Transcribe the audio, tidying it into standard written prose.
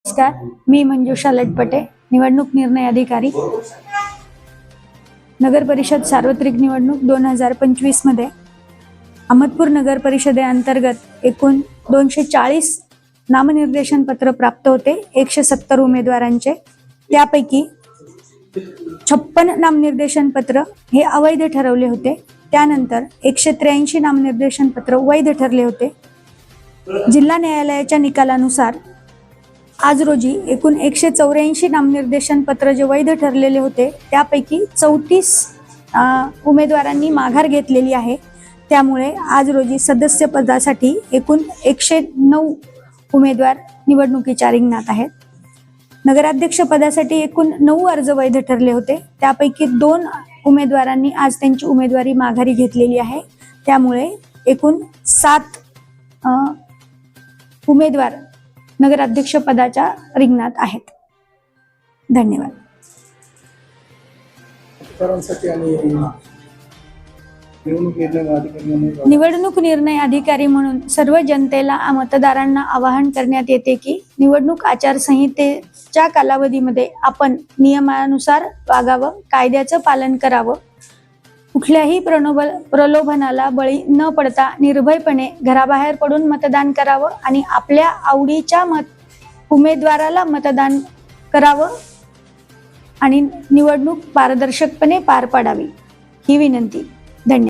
नमस्कार, मी मंजुषा लटपटे, निवडणूक निर्णय अधिकारी, नगर परिषद सार्वत्रिक निवडणूक 2025 मध्ये अहमदपूर नगर परिषदेअंतर्गत एकूण 240 नामनिर्देशन पत्र प्राप्त होते 170 उमेदवारांचे। त्यापैकी 56 नामनिर्देशन पत्र हे अवैध ठरवले होते। त्यानंतर 183 नामनिर्देशन पत्र वैध ठरले होते। जिल्हा न्यायालयाच्या निकालानुसार आज रोजी एकूण 184 नामनिर्देशन पत्र जे वैध ठरलेले होते त्यापैकी 34 उमेदवारांनी माघार घेतलेली आहे। त्यामुळे आज रोजी सदस्य पदासाठी एकूण 109 उमेदवार निवडणुकीच्या रिंगणात आहेत। नगराध्यक्ष पदासाठी एकूण 9 अर्ज वैध ठरले होते। त्यापैकी 2 उमेदवारांनी आज त्यांची उमेदवारी माघारी घेतलेली आहे। त्यामुळे एकूण 7 उमेदवार नगराध्यक्ष पदाच्या रिंगणात आहेत। धन्यवाद। निवडणूक निर्णय अधिकारी म्हणून सर्व जनतेला मतदारांना आवाहन करण्यात येते की निवडणूक आचारसंहितेच्या कालावधीमध्ये आपण नियमानुसार वागावं, कायद्याचं पालन करावं, कुठल्याही प्रलोभनाला बळी न पडता निर्भयपणे घराबाहेर पडून मतदान करावं आणि आपल्या आवडीच्या उमेदवाराला मतदान करावं आणि निवडणूक पारदर्शकपणे पार पाडावी ही विनंती। धन्यवाद।